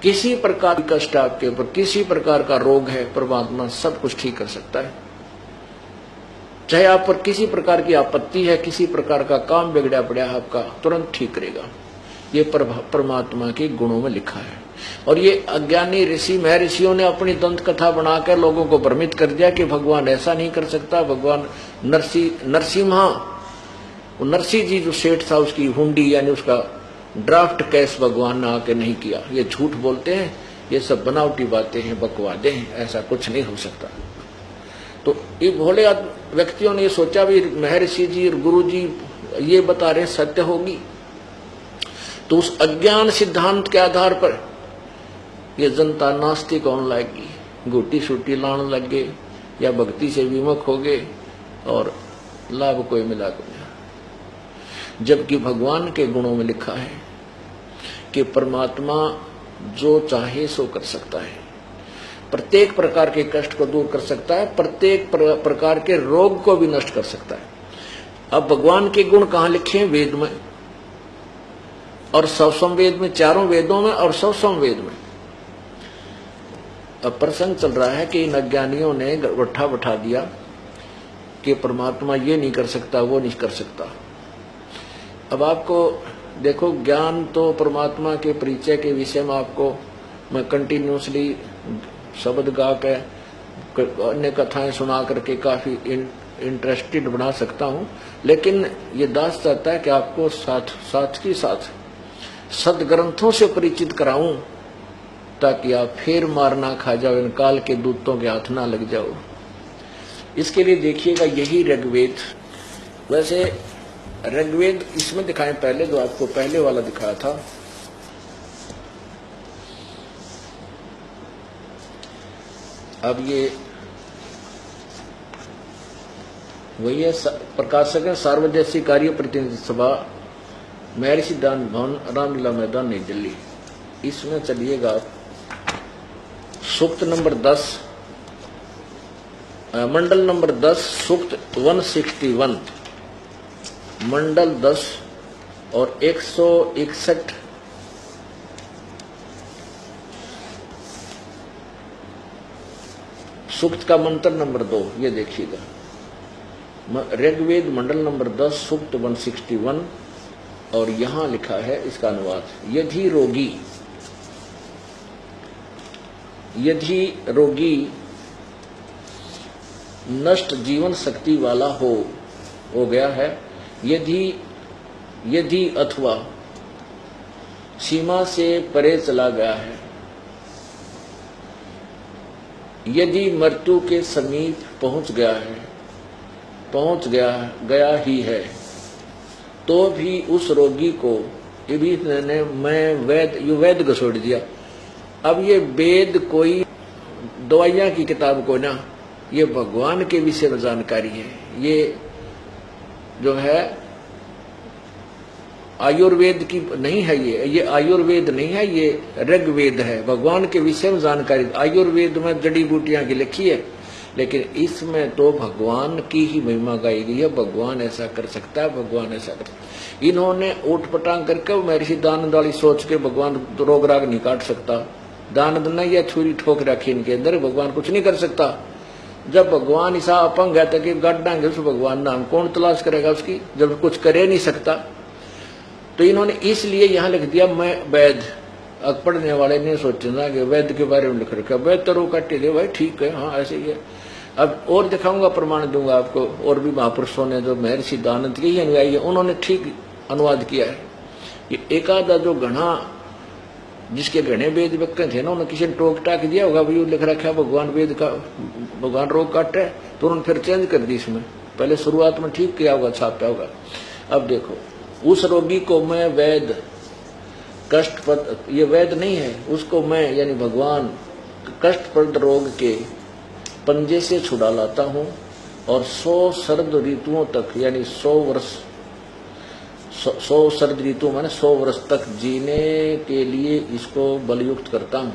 किसी प्रकार का कष्ट आपके ऊपर, किसी प्रकार का रोग है, परमात्मा सब कुछ ठीक कर सकता है। चाहे आप पर किसी प्रकार की आपत्ति है, किसी प्रकार का काम बिगड़ा पड़ा है आपका, तुरंत ठीक करेगा। ये परमात्मा के गुणों में लिखा है। और ये अज्ञानी ऋषि महर्षियों ने अपनी दंत कथा बनाकर लोगों को भ्रमित कर दिया कि भगवान ऐसा नहीं कर सकता। भगवान नरसिम्हा, नरसिंह जी जो सेठ था, उसकी हुंडी यानी उसका ड्राफ्ट कैश भगवान ने आके नहीं किया। ये झूठ बोलते हैं, ये सब बनावटी बातें हैं, बकवादे हैं, ऐसा कुछ नहीं हो सकता। तो ये भोले व्यक्तियों ने सोचा भी महर्षि जी और गुरु जी ये बता रहे सत्य होगी, तो उस अज्ञान सिद्धांत के आधार पर ये जनता नास्तिक होने लगेगी, गोटी सूटी लाने लग गए या भक्ति से विमुख हो गए और लाभ कोई मिला को नहीं। जबकि भगवान के गुणों में लिखा है कि परमात्मा जो चाहे सो कर सकता है, प्रत्येक प्रकार के कष्ट को दूर कर सकता है, प्रत्येक प्रकार के रोग को भी नष्ट कर सकता है। अब भगवान के गुण कहाँ लिखे हैं? वेद में, और सवसम वेद में, चारों वेदों में और सवसम वेद में। अब प्रसंग चल रहा है कि इन अज्ञानियों ने गट्ठा बैठा दिया कि परमात्मा ये नहीं कर सकता, वो नहीं कर सकता। अब आपको देखो, ज्ञान तो परमात्मा के परिचय के विषय में आपको मैं कंटिन्यूसली शब्द गा के अन्य कथाएं सुना करके काफी इंटरेस्टेड बना सकता हूं, लेकिन ये दास चाहता है कि आपको साथ ही साथ सदग्रंथों से परिचित कराऊं, ताकि आप फिर मार ना खा जाओ, इन काल के दूतों के हाथ ना लग जाओ। इसके लिए देखिएगा यही ऋग्वेद, वैसे ऋग्वेद इसमें दिखाएं पहले, जो आपको पहले वाला दिखाया था। अब ये वही है, प्रकाशक है, सार्वजनिक कार्य प्रतिनिधि सभा, महर्षि दान भवन, रामलीला मैदान, नई दिल्ली। इसमें चलिएगा सूक्त नंबर 10, मंडल नंबर 10, सूक्त 161, मंडल 10 और 161 सूक्त का मंत्र नंबर 2। ये देखिएगा, ऋग्वेद मंडल नंबर 10 सूक्त 161, और यहां लिखा है इसका अनुवाद, यदि रोगी नष्ट जीवन शक्ति वाला हो गया है, यदि अथवा सीमा से परे चला गया है, यदि मृत्यु के समीप पहुंच गया ही है, तो भी उस रोगी को, ये भी मैं वेद को छोड़ दिया। अब ये वेद कोई दवाइयां की किताब को ना, ये भगवान के विषय में जानकारी है। ये जो है आयुर्वेद की नहीं है, ये आयुर्वेद नहीं है, ये ऋग्वेद है, भगवान के विषय में जानकारी। आयुर्वेद में जड़ी बूटियां की लिखी है, लेकिन इसमें तो भगवान की ही महिमा गाई गई है। भगवान ऐसा कर सकता है, भगवान ऐसा कर सकता है। इन्होंने ऊट पटांग करके महर्षि दानंद वाली सोच के भगवान रोग राग नहीं काट सकता, दानंद ने यह छुरी ठोक रखी इनके अंदर, भगवान कुछ नहीं कर सकता। जब भगवान ऐसा अपंग है तो गाड़ देंगे उस भगवान नाम, कौन तलाश करेगा उसकी, जब कुछ करे नहीं सकता। तो इन्होंने इसलिए यहां लिख दिया, मैं वैद। पढ़ने वाले ने सोचना कि वैद के बारे में लिख रखा, वैद तो रो काटे दे भाई, ठीक है, हाँ ऐसे ही है। अब और दिखाऊंगा, प्रमाण दूंगा आपको, और भी महापुरुषों ने जो महर्षि दानंद के ही अनुयायी है, उन्होंने ठीक अनुवाद किया है। ये एक आधा जो घना, जिसके घने वेद व्यक्ति थे ना, उन्होंने किसी ने टोक टाक दिया होगा, भाई लिख रखा है भगवान वेद का, भगवान रोग काटे, तो उन्होंने फिर चेंज कर दी इसमें। पहले शुरुआत में ठीक किया होगा, छापा होगा। अब देखो, उस रोगी को मैं वैद कष्टप्रद, ये वैद नहीं है, उसको मैं यानी भगवान कष्टप्रद रोग के पंजे से छुड़ा लाता हूं, और 100 शरद ऋतुओं तक, यानी 100 वर्ष, 100 शरद ऋतु माने 100 वर्ष तक जीने के लिए इसको बलयुक्त करता हूं।